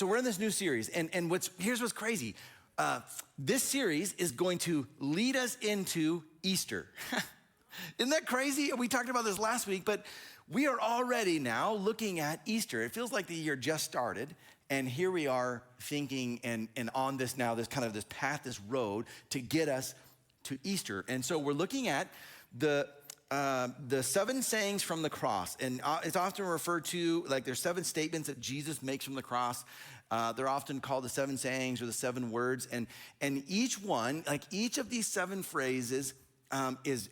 So we're in this new series, and here's what's crazy. This series is going to lead us into Easter. Isn't that crazy? We talked about this last week, but we are already now looking at Easter. It feels like the year just started, and here we are thinking and on this now, this kind of this path, this road to get us to Easter. And so we're looking at the 7 sayings from the cross, and it's often referred to like there's 7 statements that Jesus makes from the cross. They're often called the 7 sayings or the 7 words, and each one, like each of these 7 phrases, has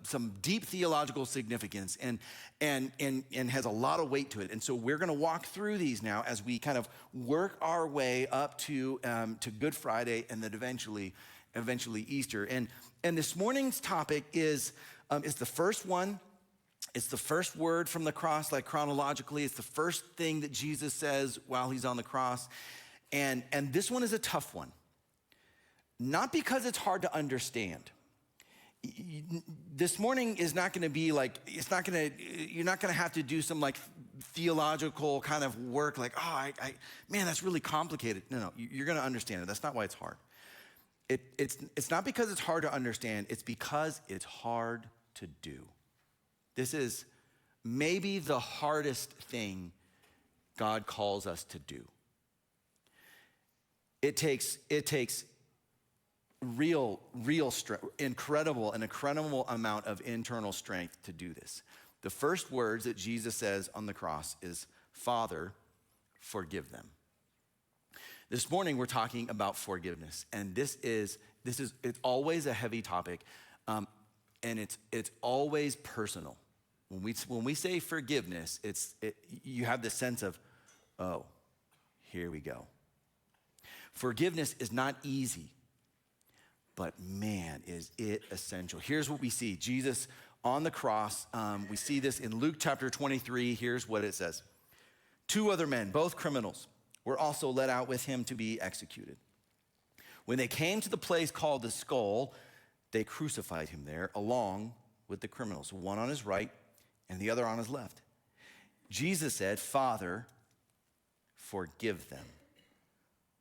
some deep theological significance and has a lot of weight to it. And so we're going to walk through these now as we kind of work our way up to Good Friday and then eventually Easter. And this morning's topic is the first one. It's the first word from the cross, like chronologically. It's the first thing that Jesus says while he's on the cross. And this one is a tough one. Not because it's hard to understand. This morning is not gonna be like, you're not gonna have to do some like theological kind of work like, man, that's really complicated. No, you're gonna understand it. That's not why it's hard. It's not because it's hard to understand, it's because it's hard to do. This is maybe the hardest thing God calls us to do. It takes real strength, incredible amount of internal strength to do this. The first words that Jesus says on the cross is, Father, forgive them. This morning we're talking about forgiveness, and it's always a heavy topic, and it's always personal. When we say forgiveness, you have this sense of, oh, here we go. Forgiveness is not easy, but man, is it essential. Here's what we see. Jesus on the cross, we see this in Luke chapter 23. Here's what it says. 2 other men, both criminals, were also led out with him to be executed. When they came to the place called the Skull, they crucified him there along with the criminals, one on his right and the other on his left. Jesus said, Father, forgive them,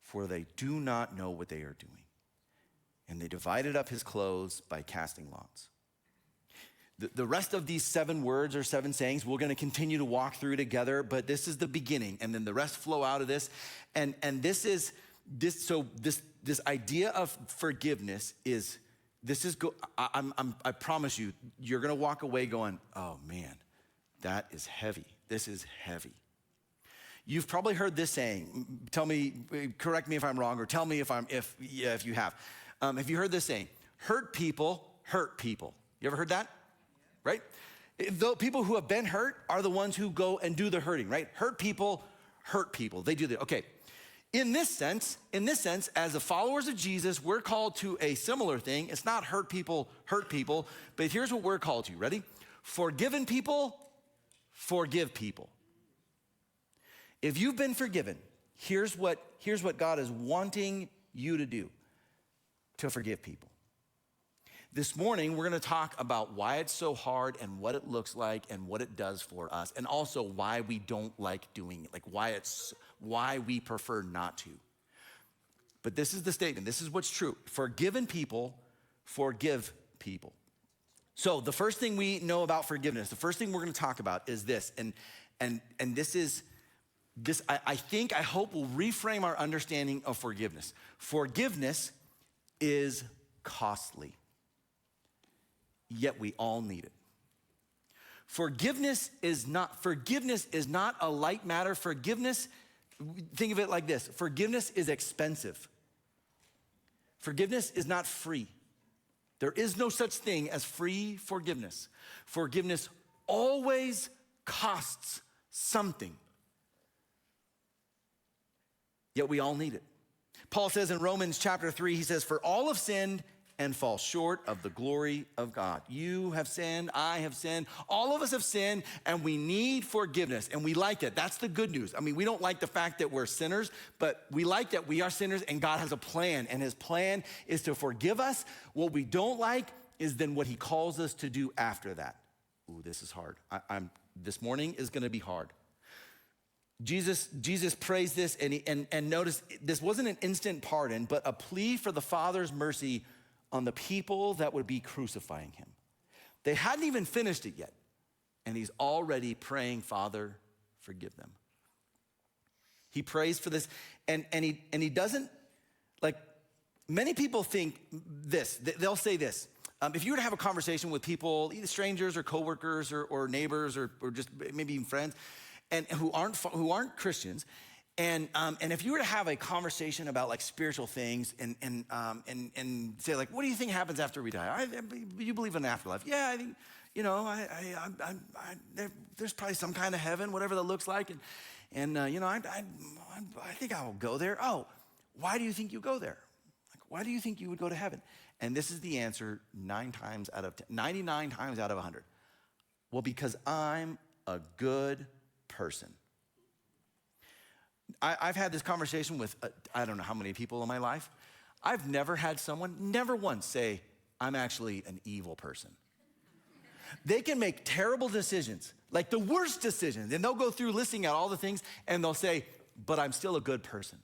for they do not know what they are doing. And they divided up his clothes by casting lots. The rest of these 7 words or 7 sayings, we're gonna continue to walk through together, but this is the beginning, and then the rest flow out of this. And this idea of forgiveness I promise you, you're gonna walk away going, oh man, that is heavy. This is heavy. You've probably heard this saying. Correct me if I'm wrong, or tell me if you have. Have you heard this saying? Hurt people hurt people. You ever heard that? Right? The people who have been hurt are the ones who go and do the hurting, right? Hurt people hurt people. They do that. Okay. In this sense, as the followers of Jesus, we're called to a similar thing. It's not hurt people, but here's what we're called to. Ready? Forgiven people, forgive people. If you've been forgiven, here's what God is wanting you to do, to forgive people. This morning, we're gonna talk about why it's so hard and what it looks like and what it does for us, and also why we don't like doing it, like why we prefer not to. But this is the statement, this is what's true. Forgiven people, forgive people. So the first thing we know about forgiveness, the first thing we're gonna talk about is this, and this I hope will reframe our understanding of forgiveness. Forgiveness is costly, yet we all need it. Forgiveness is not a light matter. Forgiveness, think of it like this. Forgiveness is expensive. Forgiveness is not free. There is no such thing as free forgiveness. Forgiveness always costs something, yet we all need it. Paul says in Romans chapter 3, he says, for all have sinned and fall short of the glory of God. You have sinned, I have sinned, all of us have sinned, and we need forgiveness, and we like it. That's the good news. I mean, we don't like the fact that we're sinners, but we like that we are sinners, and God has a plan, and his plan is to forgive us. What we don't like is then what he calls us to do after that. Ooh, this is hard. This morning is gonna be hard. Jesus prays this, and notice this wasn't an instant pardon, but a plea for the Father's mercy on the people that would be crucifying him. They hadn't even finished it yet, and he's already praying, Father, forgive them. He prays for this, and he doesn't, like, many people think this, they'll say this. If you were to have a conversation with people, either strangers or coworkers or neighbors or just maybe even friends, and who aren't Christians, and if you were to have a conversation about like spiritual things and say like, what do you think happens after we die? You believe in an afterlife? Yeah, I think, you know, there's probably some kind of heaven, whatever that looks like, and you know, I think I will go there. Oh, why do you think you go there? Like, why do you think you would go to heaven? And this is the answer 99 times out of 100. Well, because I'm a good person. I've had this conversation with, I don't know how many people in my life. I've never had someone, never once say, I'm actually an evil person. They can make terrible decisions, like the worst decisions, and they'll go through listing out all the things, and they'll say, but I'm still a good person.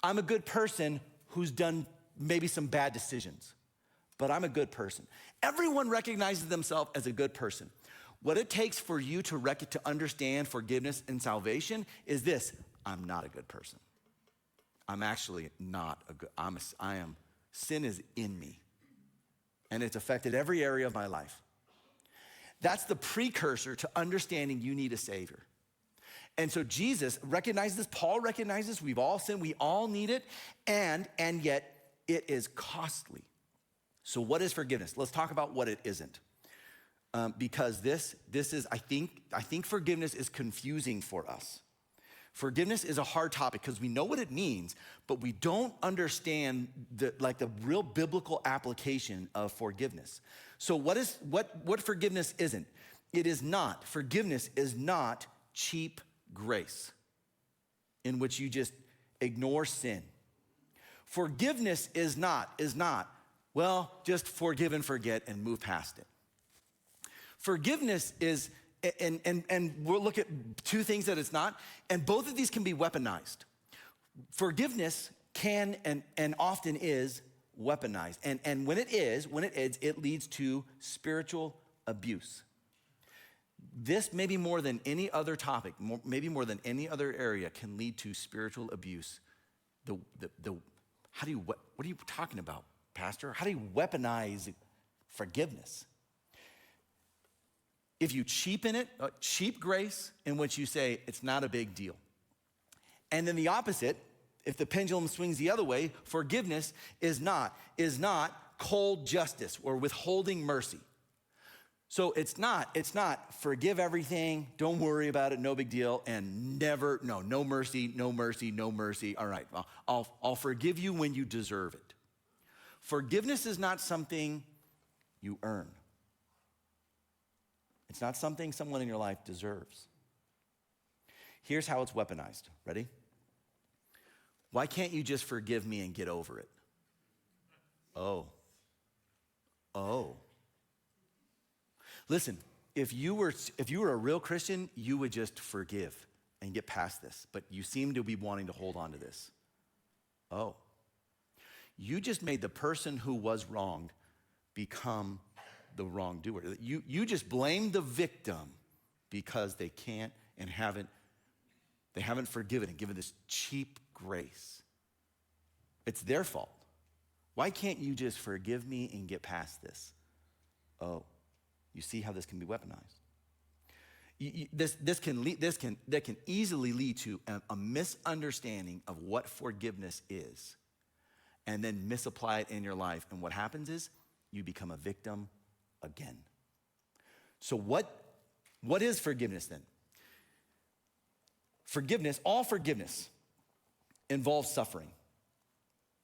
I'm a good person who's done maybe some bad decisions, but I'm a good person. Everyone recognizes themselves as a good person. What it takes for you to understand forgiveness and salvation is this: I'm not a good person. I'm actually not a good, sin is in me, and it's affected every area of my life. That's the precursor to understanding you need a Savior. And so Jesus recognizes this, Paul recognizes we've all sinned, we all need it, and yet it is costly. So what is forgiveness? Let's talk about what it isn't. Because this is, I think forgiveness is confusing for us. Forgiveness is a hard topic because we know what it means, but we don't understand the real biblical application of forgiveness. So what forgiveness isn't? Forgiveness is not cheap grace in which you just ignore sin. Forgiveness is not, well, just forgive and forget and move past it. Forgiveness is, and we'll look at two things that it's not, and both of these can be weaponized. Forgiveness can and often is weaponized. And when it is, it leads to spiritual abuse. This maybe more than any other topic, maybe more than any other area, can lead to spiritual abuse. What are you talking about, Pastor? How do you weaponize forgiveness? If you cheapen it, cheap grace, in which you say it's not a big deal. And then the opposite, if the pendulum swings the other way, forgiveness is not cold justice or withholding mercy. So it's not forgive everything, don't worry about it, no big deal, and no mercy. All right, well, I'll forgive you when you deserve it. Forgiveness is not something you earn. It's not something someone in your life deserves. Here's how it's weaponized. Ready? Why can't you just forgive me and get over it? Oh. Listen, if you were a real Christian, you would just forgive and get past this, but you seem to be wanting to hold on to this. Oh. You just made the person who was wronged become the wrongdoer. You just blame the victim because they can't and haven't forgiven and given this cheap grace. It's their fault. Why can't you just forgive me and get past this? Oh, you see how this can be weaponized. That can easily lead to a misunderstanding of what forgiveness is, and then misapply it in your life. And what happens is you become a victim again. So what is forgiveness then? All forgiveness involves suffering.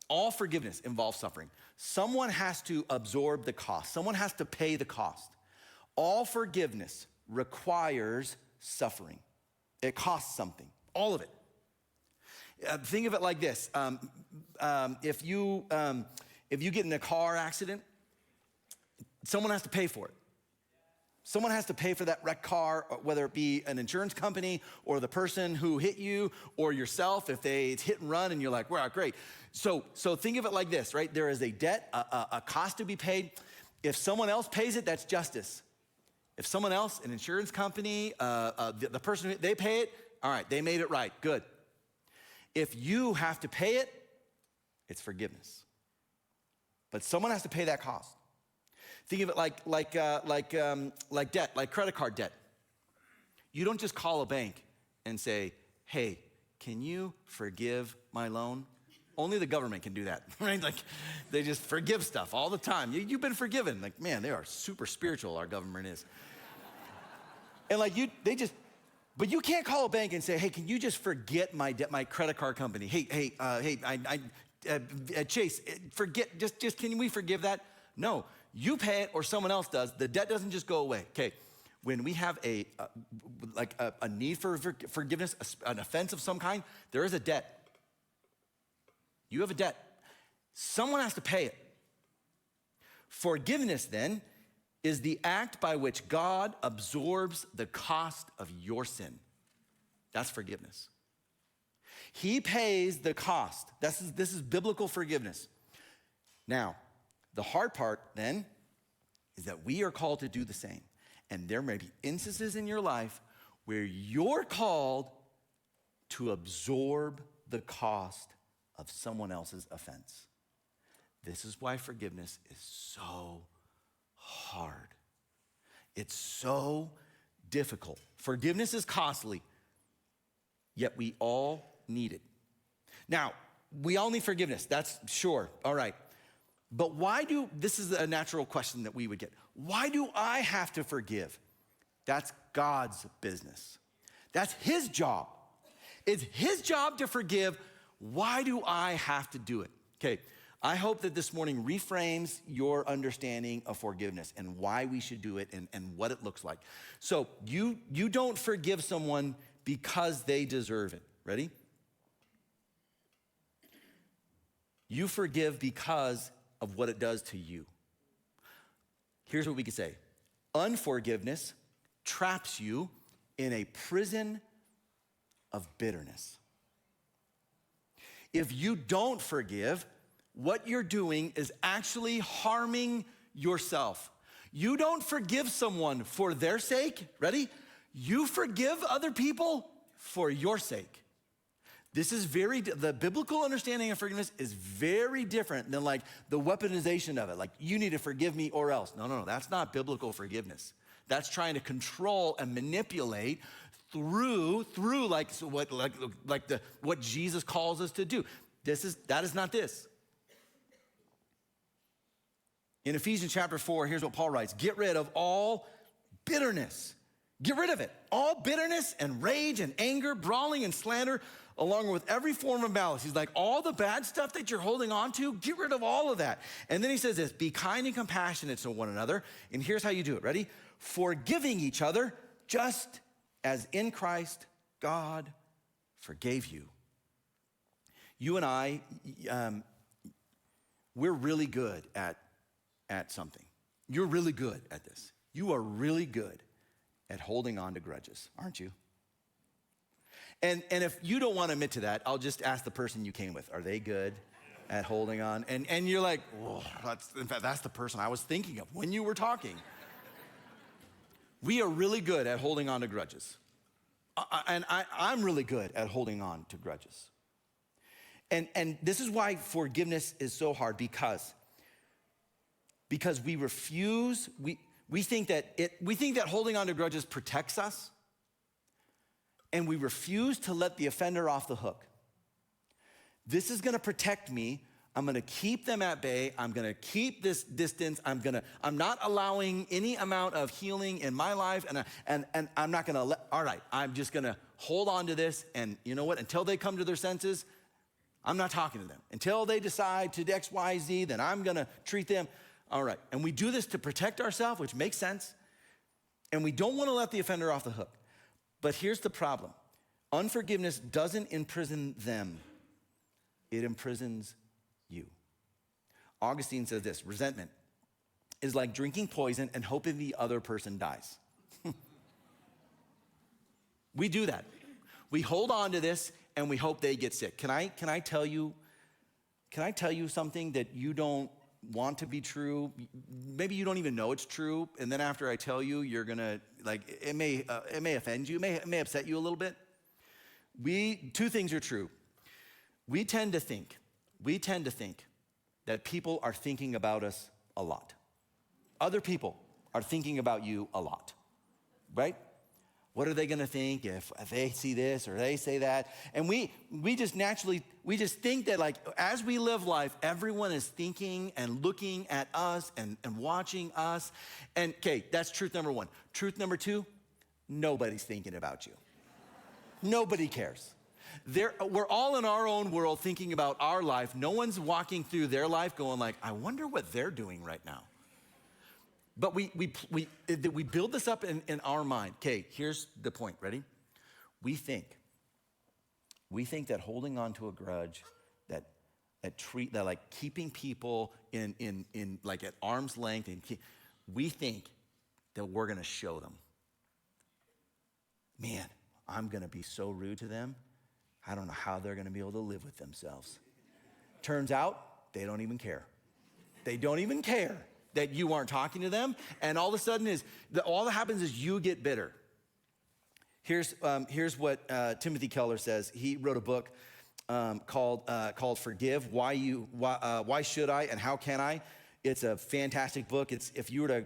All forgiveness involves suffering. Someone has to absorb the cost. Someone has to pay the cost. All forgiveness requires suffering. It costs something, all of it. Think of it like this. If you get in a car accident, someone has to pay for it. Someone has to pay for that wrecked car, whether it be an insurance company or the person who hit you or yourself if it's hit and run and you're like, wow, great. So think of it like this, right? There is a debt, a cost to be paid. If someone else pays it, that's justice. If someone else, an insurance company, the person, they pay it, all right, they made it right, good. If you have to pay it, it's forgiveness. But someone has to pay that cost. Think of it like debt, like credit card debt. You don't just call a bank and say, hey, can you forgive my loan? Only the government can do that, right? Like they just forgive stuff all the time. You've been forgiven. Like, man, they are super spiritual, our government is. And but you can't call a bank and say, hey, can you just forget my debt, my credit card company? Hey, Chase, can we forgive that? No. You pay it or someone else does. The debt doesn't just go away. Okay, when we have a need for forgiveness, an offense of some kind, there is a debt. You have a debt. Someone has to pay it. Forgiveness then is the act by which God absorbs the cost of your sin. That's forgiveness. He pays the cost. This is biblical forgiveness. Now, the hard part then is that we are called to do the same. And there may be instances in your life where you're called to absorb the cost of someone else's offense. This is why forgiveness is so hard. It's so difficult. Forgiveness is costly, yet we all need it. Now, we all need forgiveness. That's sure. All right. But this is a natural question that we would get. Why do I have to forgive? That's God's business. That's his job. It's his job to forgive. Why do I have to do it? Okay, I hope that this morning reframes your understanding of forgiveness and why we should do it and what it looks like. So you don't forgive someone because they deserve it. Ready? You forgive because of what it does to you. Here's what we could say. Unforgiveness traps you in a prison of bitterness. If you don't forgive, what you're doing is actually harming yourself. You don't forgive someone for their sake. Ready? You forgive other people for your sake. The biblical understanding of forgiveness is very different than like the weaponization of it. Like, you need to forgive me or else. No, that's not biblical forgiveness. That's trying to control and manipulate through what Jesus calls us to do. That is not this. In Ephesians chapter 4, here's what Paul writes. Get rid of all bitterness. Get rid of it. All bitterness and rage and anger, brawling and slander, along with every form of malice. He's like, all the bad stuff that you're holding on to, get rid of all of that. And then he says this, be kind and compassionate to one another. And here's how you do it. Ready? Forgiving each other, just as in Christ, God forgave you. You and I, we're really good at something. You're really good at this. You are really good at holding on to grudges, aren't you? And if you don't want to admit to that, I'll just ask the person you came with. Are they good at holding on? And you're like, oh, that's the person I was thinking of when you were talking. We are really good at holding on to grudges. I'm really good at holding on to grudges. And this is why forgiveness is so hard, because we refuse, we think that holding on to grudges protects us. And we refuse to let the offender off the hook. This is gonna protect me. I'm gonna keep them at bay. I'm gonna keep this distance. I'm not allowing any amount of healing in my life, and I'm not gonna all right, I'm just gonna hold on to this, and you know what? Until they come to their senses, I'm not talking to them. Until they decide to X, Y, Z, then I'm gonna treat them, all right. And we do this to protect ourselves, which makes sense, and we don't wanna let the offender off the hook. But here's the problem. Unforgiveness doesn't imprison them. It imprisons you. Augustine says this, resentment is like drinking poison and hoping the other person dies. We do that. We hold on to this and we hope they get sick. Can I tell you something that you don't want to be true? Maybe you don't even know it's true, and then after I tell you, you're gonna it may offend you, it may upset you a little bit. Two things are true. We tend to think that people are thinking about us a lot. Other people are thinking about you a lot, right? What are they gonna think if they see this or they say that? And we just think that like as we live life, everyone is thinking and looking at us and watching us. And okay, that's truth number one. Truth number two, nobody's thinking about you. Nobody cares. We're all in our own world thinking about our life. No one's walking through their life going like, I wonder what they're doing right now. But we build this up in our mind. Okay, here's the point. Ready? We think that holding on to a grudge, that like keeping people in like at arm's length, and we think that we're gonna show them. Man, I'm gonna be so rude to them. I don't know how they're gonna be able to live with themselves. Turns out they don't even care. They don't even care that you aren't talking to them, and all of a sudden all that happens is you get bitter. Here's what Timothy Keller says. He wrote a book called "Forgive: Why Should I and How Can I?" It's a fantastic book. It's if you were to,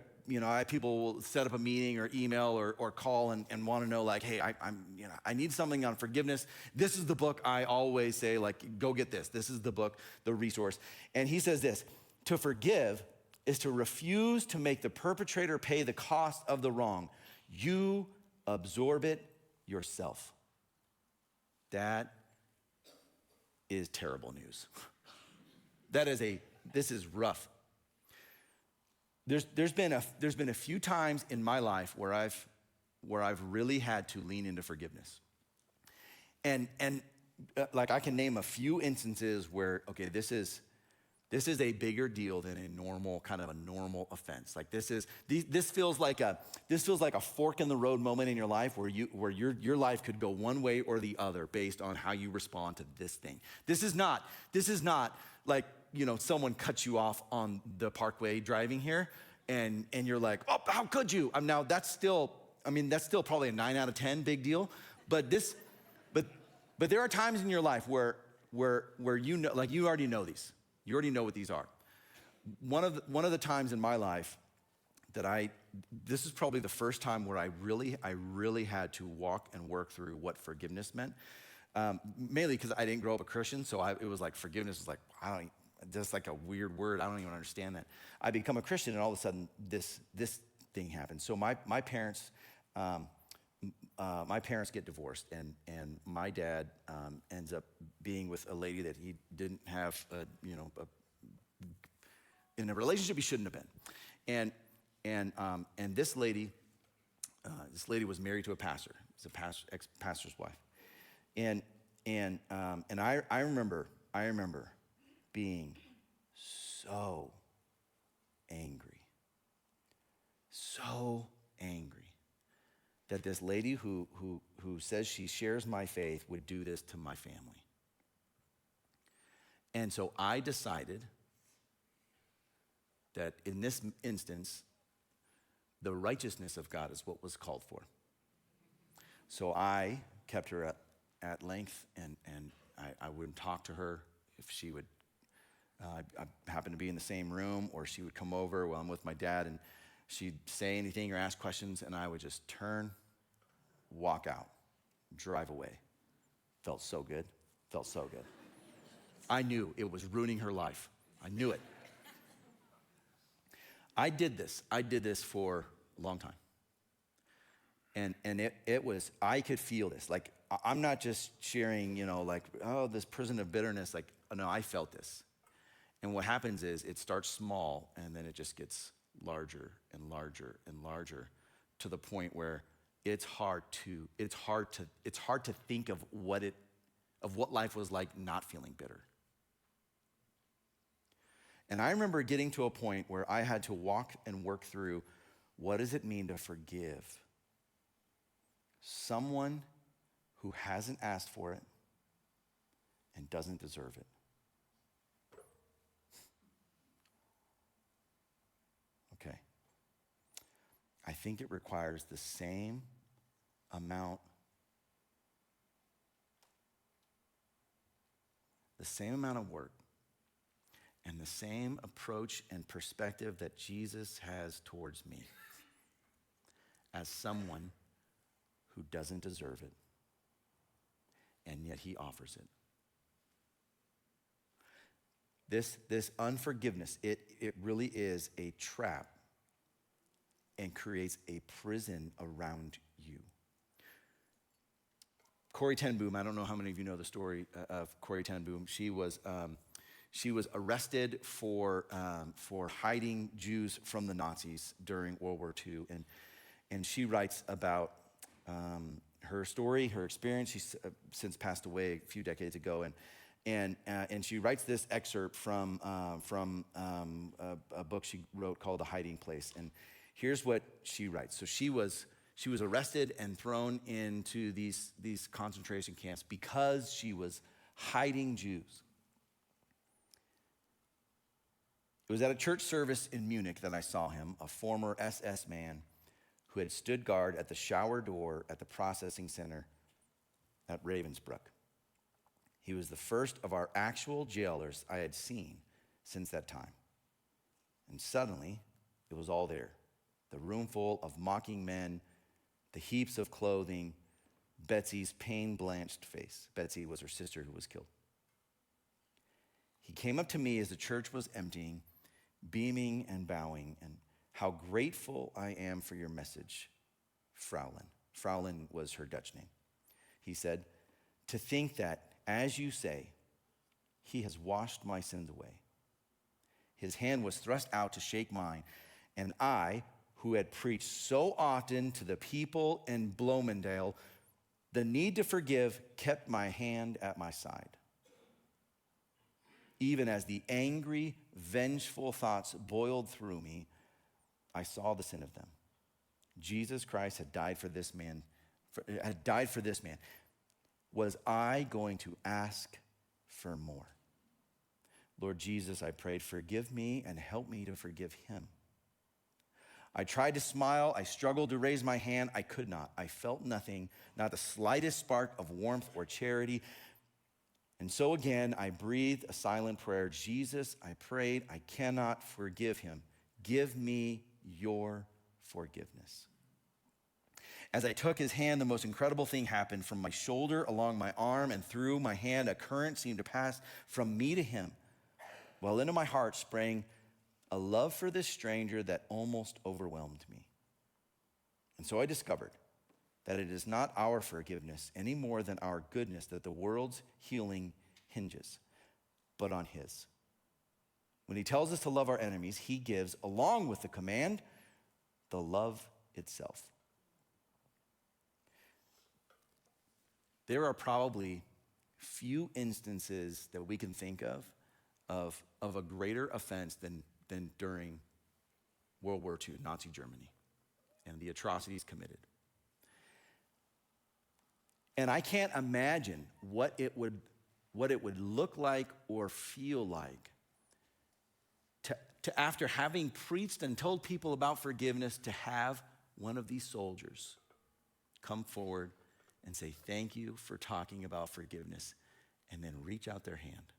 people will set up a meeting or email or call and want to know like, hey, I need something on forgiveness. This is the book I always say, like, go get this. This is the book, the resource. And he says this: to forgive is to refuse to make the perpetrator pay the cost of the wrong. You absorb it yourself. That is terrible news. This is rough. There's been a few times in my life where I've really had to lean into forgiveness. And like I can name a few instances where, okay, this is a bigger deal than a normal offense. Like this feels like a fork in the road moment in your life where your life could go one way or the other based on how you respond to this thing. This is not like, someone cuts you off on the parkway driving here and you're like, oh, how could you? Now that's still probably a 9 out of 10 big deal. But there are times in your life where you already know these. You already know what these are. One of the times in my life this is probably the first time where I really had to walk and work through what forgiveness meant. Mainly because I didn't grow up a Christian, so it was like forgiveness was like, just like a weird word. I don't even understand that. I become a Christian, and all of a sudden this thing happened. So my parents get divorced, and my dad ends up being with a lady that he didn't have, in a relationship he shouldn't have been, and this lady was married to a pastor. It's a ex-pastor's wife, and I remember being so angry that this lady who says she shares my faith would do this to my family. And so I decided that in this instance, the righteousness of God is what was called for. So I kept her at length, and I wouldn't talk to her if she would, I happened to be in the same room, or she would come over while I'm with my dad, and she'd say anything or ask questions, and I would just turn, walk out, drive away. Felt so good. I knew it was ruining her life. I knew it. I did this for a long time. And it was, I could feel this. Like, I'm not just sharing, this prison of bitterness. Like, no, I felt this. And what happens is it starts small, and then it just gets larger and larger and larger to the point where it's hard to think of what life was like not feeling bitter. And I remember getting to a point where I had to walk and work through, what does it mean to forgive someone who hasn't asked for it and doesn't deserve it? Okay. I think it requires the same amount of work and the same approach and perspective that Jesus has towards me as someone who doesn't deserve it, and yet he offers it. This unforgiveness, it really is a trap and creates a prison around you. Corrie ten Boom, I don't know how many of you know the story of Corrie ten Boom. She was arrested for hiding Jews from the Nazis during World War II, and she writes about her story, her experience. She's since passed away a few decades ago, and she writes this excerpt from a book she wrote called The Hiding Place. And here's what she writes. So she was arrested and thrown into these concentration camps because she was hiding Jews. It was at a church service in Munich that I saw him, a former SS man who had stood guard at the shower door at the processing center at Ravensbrück. He was the first of our actual jailers I had seen since that time. And suddenly, it was all there. The room full of mocking men, the heaps of clothing, Betsy's pain-blanched face. Betsy was her sister who was killed. He came up to me as the church was emptying, beaming and bowing, and how grateful I am for your message, Fraulein. Fraulein was her Dutch name. He said, to think that, as you say, he has washed my sins away. His hand was thrust out to shake mine, and I, who had preached so often to the people in Bloemendale, the need to forgive kept my hand at my side. Even as the angry, vengeful thoughts boiled through me, I saw the sin of them. Jesus Christ had died for this man. Was I going to ask for more? Lord Jesus, I prayed, forgive me and help me to forgive him. I tried to smile. I struggled to raise my hand. I could not. I felt nothing, not the slightest spark of warmth or charity. And so again, I breathed a silent prayer. Jesus, I prayed, I cannot forgive him. Give me your forgiveness. As I took his hand, the most incredible thing happened. From my shoulder, along my arm, and through my hand, a current seemed to pass from me to him, while into my heart sprang a love for this stranger that almost overwhelmed me. And so I discovered that it is not our forgiveness any more than our goodness that the world's healing hinges, but on his. When he tells us to love our enemies, he gives, along with the command, the love itself. There are probably few instances that we can think of a greater offense than during World War II, Nazi Germany, and the atrocities committed. And I can't imagine what it would look like or feel like to after having preached and told people about forgiveness, to have one of these soldiers come forward and say, thank you for talking about forgiveness, and then reach out their hand.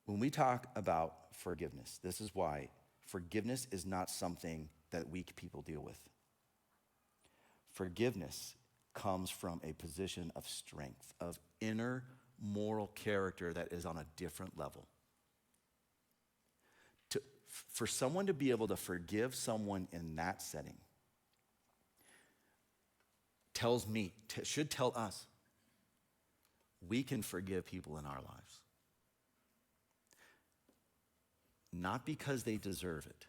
When we talk about forgiveness, this is why forgiveness is not something that weak people deal with. Forgiveness comes from a position of strength, of inner moral character that is on a different level. For someone to be able to forgive someone in that setting should tell us we can forgive people in our lives. Not because they deserve it,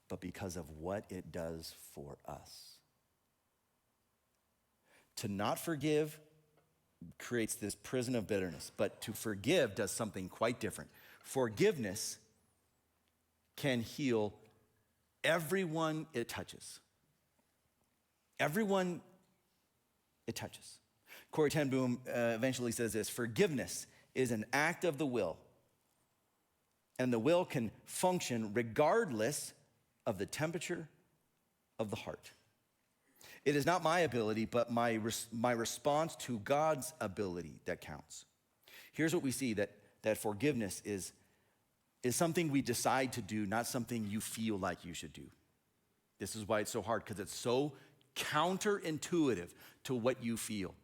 but because of what it does for us. To not forgive creates this prison of bitterness. But to forgive does something quite different. Forgiveness can heal everyone it touches. Everyone it touches. Corrie ten Boom eventually says this: forgiveness is an act of the will, and the will can function regardless of the temperature of the heart. It is not my ability, but my response to God's ability that counts. Here's what we see, that forgiveness is something we decide to do, not something you feel like you should do. This is why it's so hard, because it's so counterintuitive to what you feel.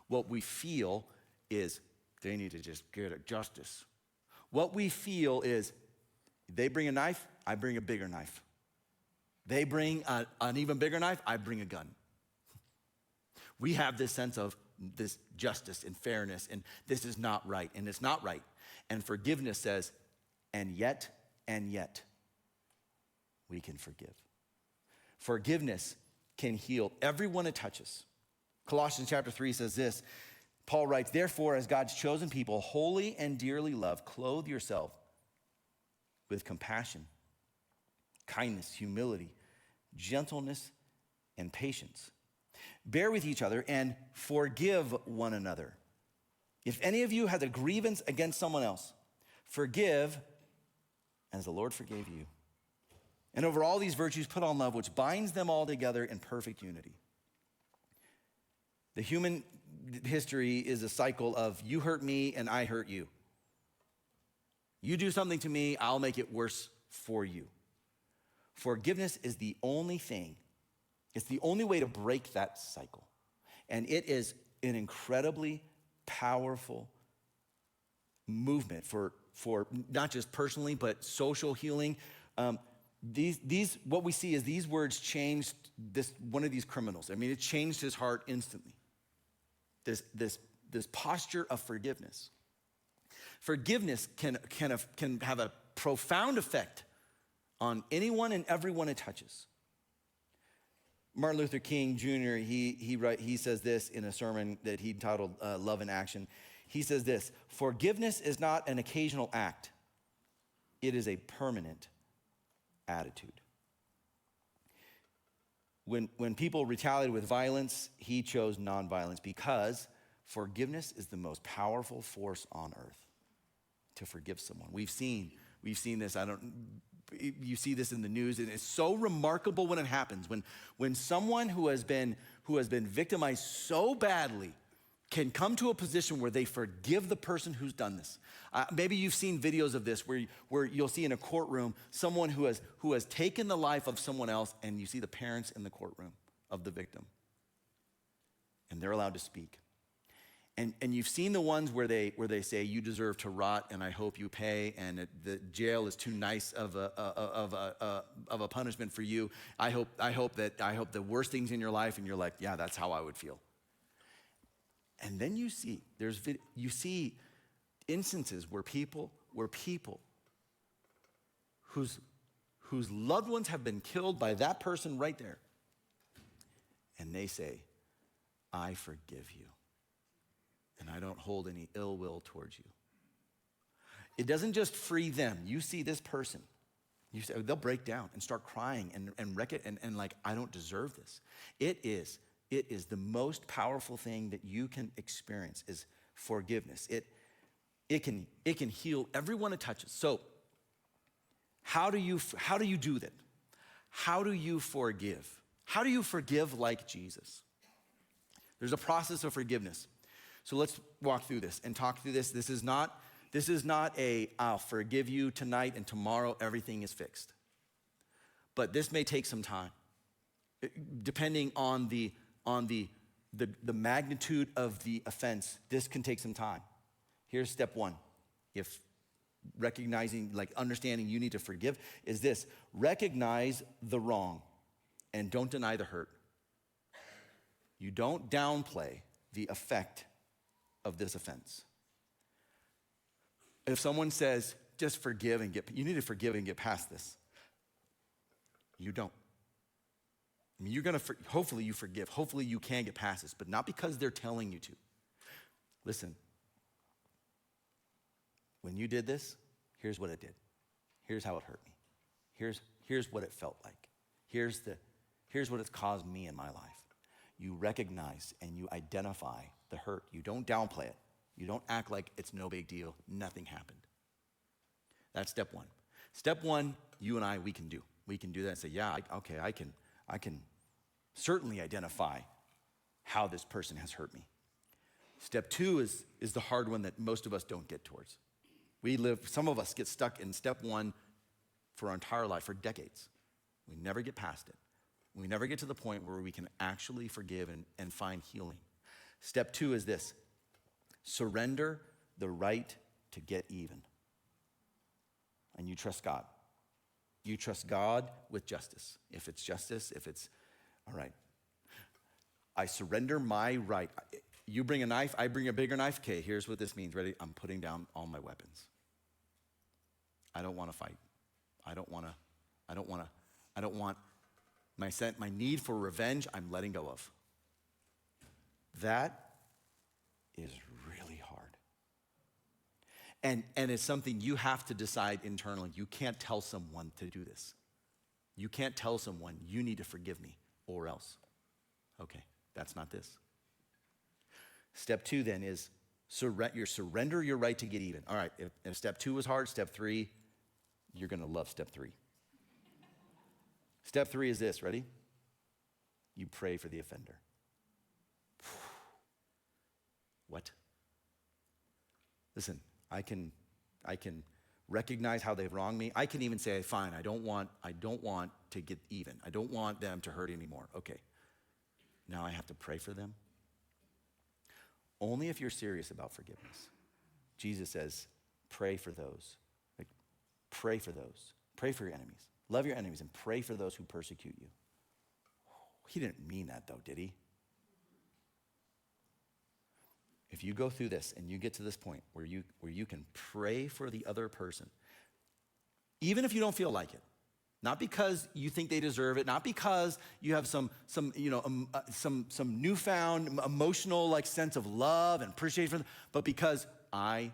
What we feel is they need to just get justice. What we feel is they bring a knife, I bring a bigger knife. They bring an even bigger knife, I bring a gun. We have this sense of this justice and fairness, and this is not right, and it's not right. And forgiveness says, and yet, we can forgive. Forgiveness can heal everyone it touches. Colossians chapter 3 says this. Paul writes, therefore, as God's chosen people, holy and dearly loved, clothe yourself with compassion, kindness, humility, gentleness, and patience. Bear with each other and forgive one another. If any of you has a grievance against someone else, forgive as the Lord forgave you. And over all these virtues, put on love, which binds them all together in perfect unity. The human history is a cycle of you hurt me and I hurt you. You do something to me, I'll make it worse for you. Forgiveness is the only thing, it's the only way to break that cycle. And it is an incredibly powerful movement for not just personally, but social healing. These what we see is these words changed one of these criminals. I mean, it changed his heart instantly. This posture of forgiveness. Forgiveness can have a profound effect on anyone and everyone it touches. Martin Luther King Jr., he says this in a sermon that he titled Love in Action. He says this: forgiveness is not an occasional act. It is a permanent attitude. When people retaliated with violence, he chose nonviolence because forgiveness is the most powerful force on earth. To forgive someone. We've seen this. You see this in the news, and it's so remarkable when it happens. When someone who has been victimized so badly can come to a position where they forgive the person who's done this. Maybe you've seen videos of this where you'll see in a courtroom someone who has taken the life of someone else, and you see the parents in the courtroom of the victim, and they're allowed to speak. And you've seen the ones where they say, you deserve to rot and I hope you pay, and the jail is too nice of a punishment for you. I hope the worst things in your life, and you're like, yeah, that's how I would feel. And then you see instances where people whose loved ones have been killed by that person right there, and they say, I forgive you. And I don't hold any ill will towards you. It doesn't just free them. You see this person, they'll break down and start crying and wreck it and like, I don't deserve this. It is the most powerful thing that you can experience is forgiveness. It can heal everyone it touches. So how do you do that? How do you forgive? How do you forgive like Jesus? There's a process of forgiveness. So let's walk through this and talk through this. This is not I'll forgive you tonight and tomorrow everything is fixed. But this may take some time, depending on the magnitude of the offense. This can take some time. Here's step one. If recognizing, like understanding you need to forgive, is this: recognize the wrong and don't deny the hurt. You don't downplay the effect of this offense. If someone says, just forgive and you need to forgive and get past this, you don't. I mean, hopefully you forgive. Hopefully you can get past this, but not because they're telling you to. listen, when you did this, here's what it did. Here's how it hurt me. Here's what it felt like. Here's what it's caused me in my life. You recognize and you identify the hurt. You don't downplay it. You don't act like it's no big deal. Nothing happened. That's step one. Step one, you and I, we can do. We can do that and say, yeah, I can certainly identify how this person has hurt me. Step two is the hard one that most of us don't get towards. Some of us get stuck in step one for our entire life, for decades. We never get past it. We never get to the point where we can actually forgive and find healing. Step two is this: surrender the right to get even. And you trust God. You trust God with justice. If it's justice, all right. I surrender my right. You bring a knife, I bring a bigger knife. Okay, here's what this means. Ready? I'm putting down all my weapons. I don't want to fight. I don't want my need for revenge, I'm letting go of. That is really hard. And it's something you have to decide internally. You can't tell someone to do this. You can't tell someone, you need to forgive me, or else. Okay, that's not this. Step two then is surrender your right to get even. All right, if step two was hard, step three, you're gonna love step three. Step three is this, ready? You pray for the offender. What? Listen, I can recognize how they've wronged me. I can even say, fine, I don't want to get even. I don't want them to hurt anymore. Okay. Now I have to pray for them. Only if you're serious about forgiveness. Jesus says, pray for those. Like, pray for those. Pray for your enemies. Love your enemies and pray for those who persecute you. He didn't mean that though, did he? If you go through this and you get to this point where you can pray for the other person, even if you don't feel like it, not because you think they deserve it, not because you have some newfound emotional like sense of love and appreciation for them, but because I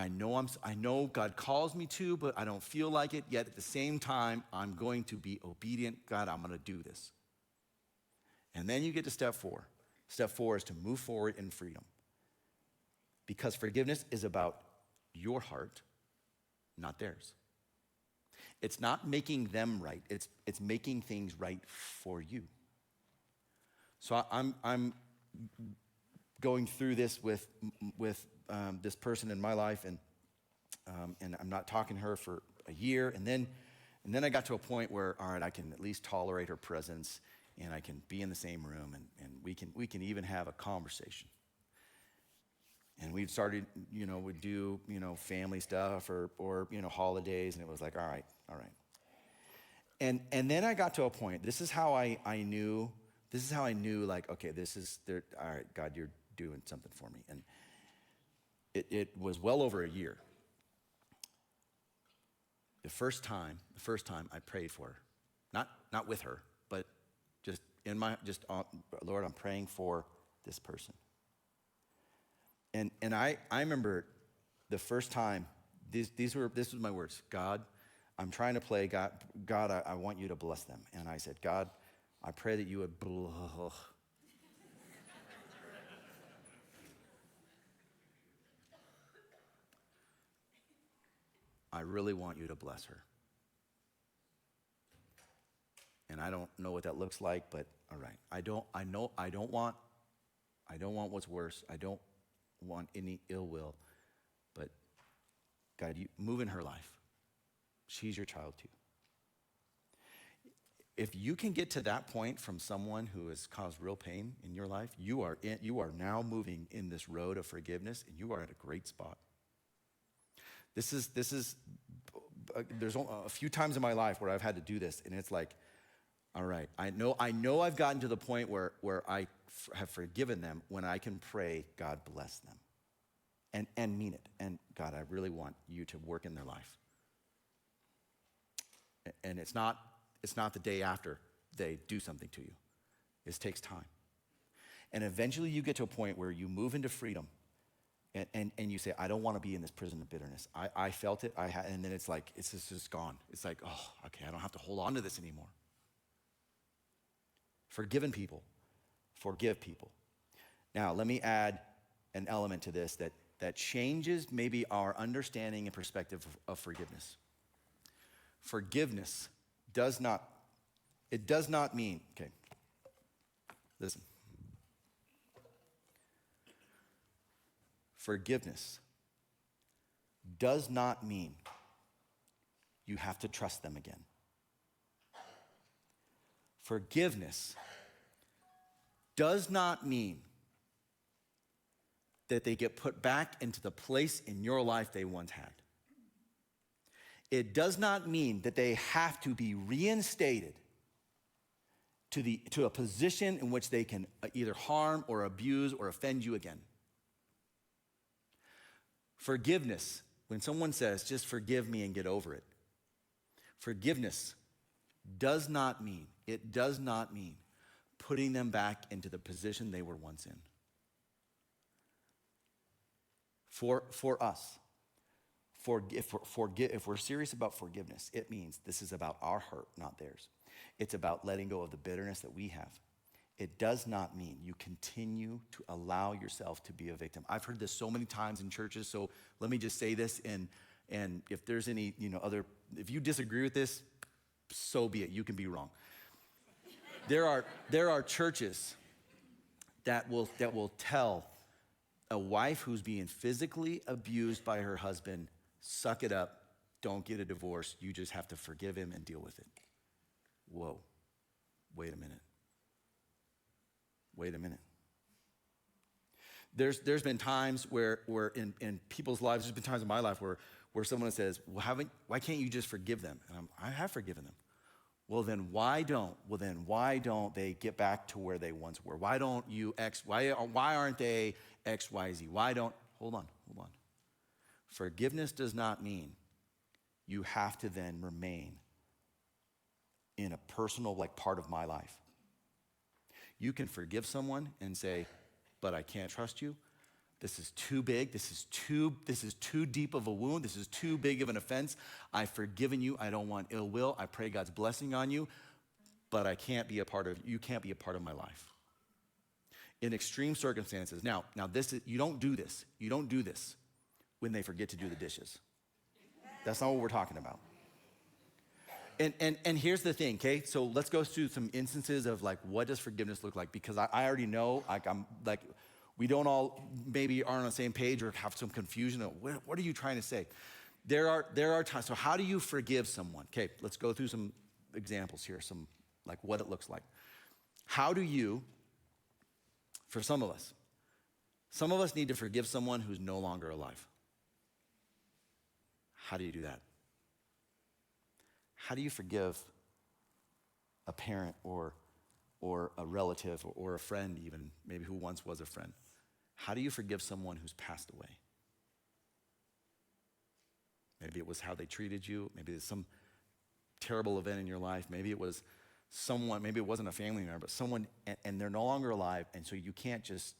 know God calls me to, but I don't feel like it, yet at the same time, I'm going to be obedient. God, I'm gonna do this. And then you get to step four. Step four is to move forward in freedom. Because forgiveness is about your heart, not theirs. It's not making them right. It's making things right for you. So I'm going through this with this person in my life, and I'm not talking to her for a year, and then I got to a point where, all right, I can at least tolerate her presence, and I can be in the same room, and we can even have a conversation. And we'd started, we'd do, family stuff or holidays, and it was like, all right. And then I got to a point, this is how I knew, like, okay, all right, God, you're doing something for me. And it was well over a year. The first time I prayed for her, not with her, but Lord, I'm praying for this person. And I remember the first time, this was my words. God, I'm trying to play God. God, I want you to bless them. And I said, God, I pray that you would I really want you to bless her. And I don't know what that looks like, but all right. I don't want what's worse. I don't want any ill will. But God, you move in her life. She's your child too. If you can get to that point from someone who has caused real pain in your life, you are now moving in this road of forgiveness, and you are at a great spot. There's a few times in my life where I've had to do this, and it's like, all right, I know I've gotten to the point where I have forgiven them when I can pray, God bless them, and mean it. And God, I really want you to work in their life. And it's not the day after they do something to you. It takes time. And eventually you get to a point where you move into freedom, And you say, I don't want to be in this prison of bitterness. I felt it, and then it's like, it's just gone. It's like, oh, okay, I don't have to hold on to this anymore. Forgiven people, forgive people. Now, let me add an element to this that changes maybe our understanding and perspective of forgiveness. Forgiveness does not mean, okay, listen. Forgiveness does not mean you have to trust them again. Forgiveness does not mean that they get put back into the place in your life they once had. It does not mean that they have to be reinstated to a position in which they can either harm or abuse or offend you again. Forgiveness, when someone says, just forgive me and get over it, forgiveness does not mean putting them back into the position they were once in. For us, if we're serious about forgiveness, it means this is about our hurt, not theirs. It's about letting go of the bitterness that we have. It does not mean you continue to allow yourself to be a victim. I've heard this so many times in churches, so let me just say this, and if there's any, if you disagree with this, so be it. You can be wrong. There are churches that will tell a wife who's being physically abused by her husband, suck it up, don't get a divorce, you just have to forgive him and deal with it. Whoa, wait a minute. There's been times where in people's lives, there's been times in my life where someone says, well, why can't you just forgive them? And I have forgiven them. Well, then why don't they get back to where they once were? Why aren't they X, Y, Z? Hold on. Forgiveness does not mean you have to then remain in a personal, part of my life. You can forgive someone and say, but I can't trust you. This is too big. This is too deep of a wound. This is too big of an offense. I've forgiven you. I don't want ill will. I pray God's blessing on you, but you can't be a part of my life. In extreme circumstances. Now you don't do this. You don't do this when they forget to do the dishes. That's not what we're talking about. And here's the thing, okay? So let's go through some instances of what does forgiveness look like? Because I already know, we don't all maybe are on the same page or have some confusion. What are you trying to say? There are times. So how do you forgive someone? Okay, let's go through some examples here. Some what it looks like. How do you? For some of us need to forgive someone who's no longer alive. How do you do that? How do you forgive a parent or a relative or a friend even, maybe who once was a friend? How do you forgive someone who's passed away? Maybe it was how they treated you. Maybe it's some terrible event in your life. Maybe it was maybe it wasn't a family member, but someone, and they're no longer alive, and so you can't just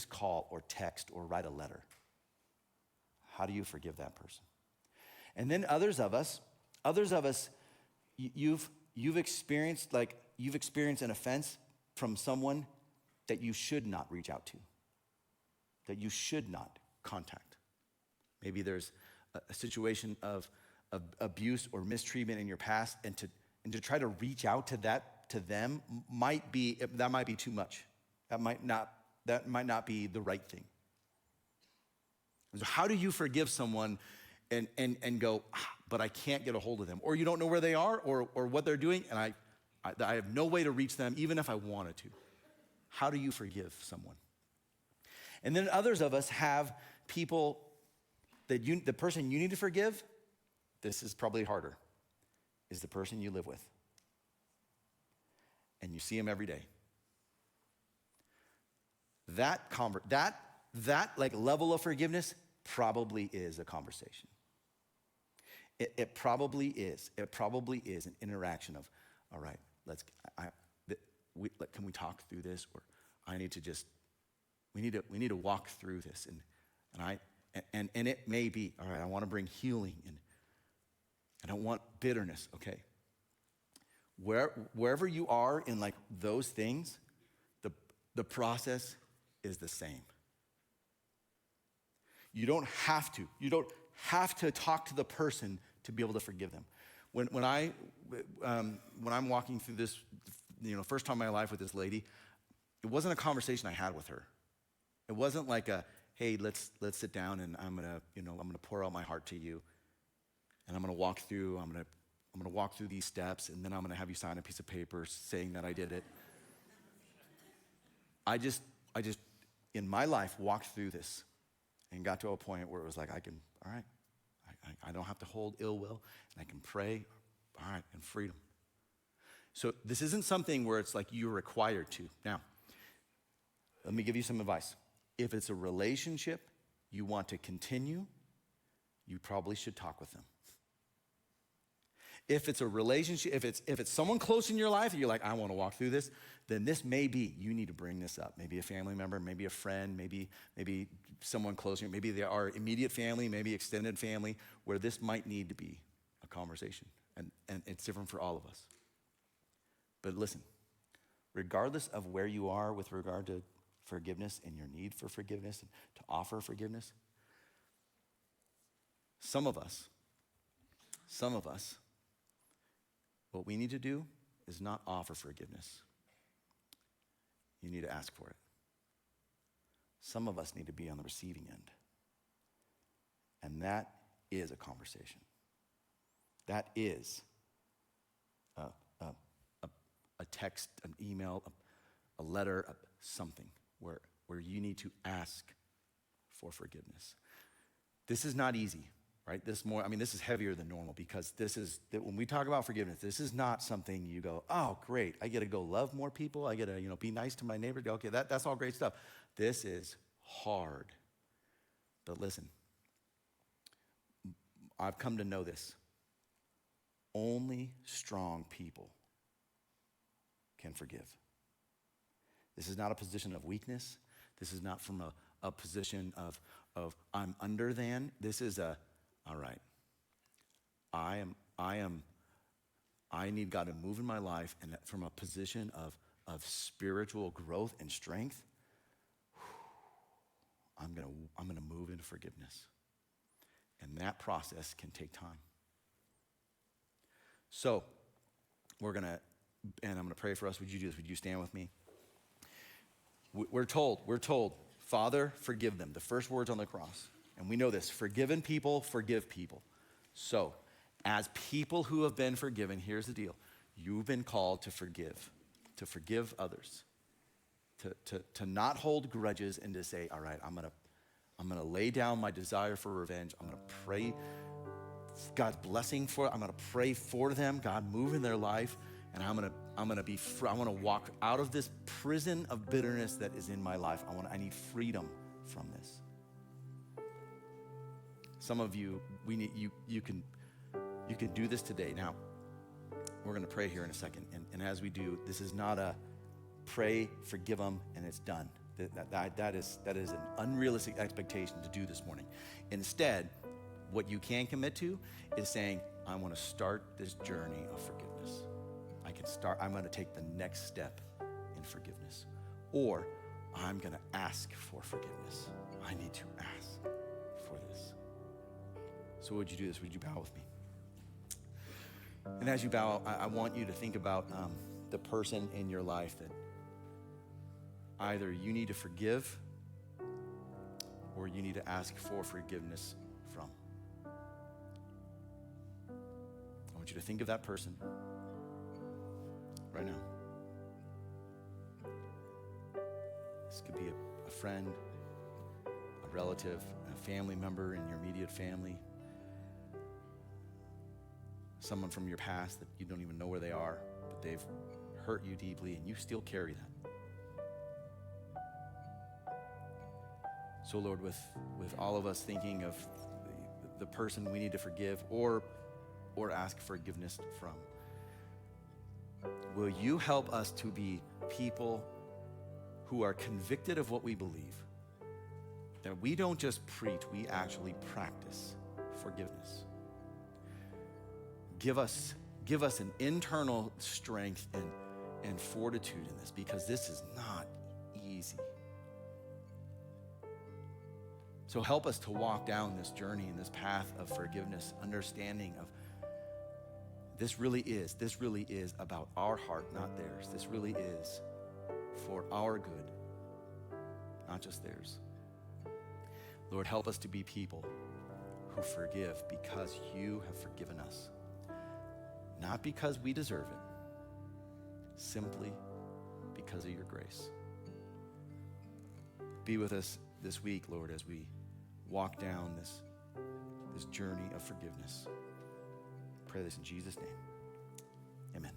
call or text or write a letter. How do you forgive that person? And then others of us, you've experienced an offense from someone that you should not reach out to, that you should not contact. Maybe there's a situation of abuse or mistreatment in your past, and to try to reach out to them might be too much. That might not be the right thing. So how do you forgive someone and go, but I can't get a hold of them, or you don't know where they are or what they're doing, and I have no way to reach them even if I wanted to? How do you forgive someone? And then others of us have people that the person you need to forgive, this is probably harder, is the person you live with. And you see them every day. That level of forgiveness probably is a conversation. It probably is. It probably is an interaction of, all right, can we talk through this? Or we need to walk through this. And And it may be, all right, I want to bring healing and I don't want bitterness, okay? Wherever you are in like those things, the process is the same. You don't have to. You don't have to talk to the person to be able to forgive them. When I'm walking through this, first time in my life with this lady, it wasn't a conversation I had with her. It wasn't like a, hey, let's sit down and I'm gonna pour out my heart to you, and I'm gonna walk through these steps, and then I'm gonna have you sign a piece of paper saying that I did it. I just in my life walked through this and got to a point where it was like, I don't have to hold ill will, and I can pray, all right, and freedom. So this isn't something where it's like you're required to. Now, let me give you some advice. If it's a relationship you want to continue, you probably should talk with them. If it's a relationship, if it's someone close in your life and you're like, I want to walk through this, then this may be, you need to bring this up. Maybe a family member, maybe a friend, maybe someone close to you, maybe they are immediate family, maybe extended family, where this might need to be a conversation. And it's different for all of us. But listen, regardless of where you are with regard to forgiveness and your need for forgiveness and to offer forgiveness, some of us, what we need to do is not offer forgiveness. You need to ask for it. Some of us need to be on the receiving end. And that is a conversation. That is a text, an email, a letter, something where you need to ask for forgiveness. This is not easy. Right? This is heavier than normal because when we talk about forgiveness, this is not something you go, oh, great, I get to go love more people. I get to, be nice to my neighbor. Okay, that's all great stuff. This is hard. But listen, I've come to know this. Only strong people can forgive. This is not a position of weakness. This is not from a position of I'm under than. This is all right, I need God to move in my life, and from a position of spiritual growth and strength, I'm gonna move into forgiveness. And that process can take time. So I'm gonna pray for us. Would you do this? Would you stand with me? We're told, Father, forgive them. The first words on the cross. And we know this, forgiven people forgive people. So, as people who have been forgiven, here's the deal. You've been called to forgive others, to not hold grudges and to say, all right, I'm gonna lay down my desire for revenge. I'm gonna pray God's blessing for it. I'm gonna pray for them, God move in their life, and I wanna walk out of this prison of bitterness that is in my life. I need freedom from this. Some of you, you can do this today. Now, we're gonna pray here in a second. And as we do, this is not a pray, forgive them, and it's done. That is an unrealistic expectation to do this morning. Instead, what you can commit to is saying, I wanna start this journey of forgiveness. I'm gonna take the next step in forgiveness. Or I'm gonna ask for forgiveness. I need to ask for this. So would you do this? Would you bow with me? And as you bow, I want you to think about the person in your life that either you need to forgive or you need to ask for forgiveness from. I want you to think of that person right now. This could be a friend, a relative, a family member in your immediate family, someone from your past that you don't even know where they are, but they've hurt you deeply and you still carry that. So Lord, with all of us thinking of the person we need to forgive or ask forgiveness from, will you help us to be people who are convicted of what we believe, that we don't just preach, we actually practice forgiveness. Give us an internal strength and fortitude in this, because this is not easy. So help us to walk down this journey and this path of forgiveness, understanding of this really is about our heart, not theirs. This really is for our good, not just theirs. Lord, help us to be people who forgive because you have forgiven us. Not because we deserve it, simply because of your grace. Be with us this week, Lord, as we walk down this journey of forgiveness. Pray this in Jesus' name. Amen.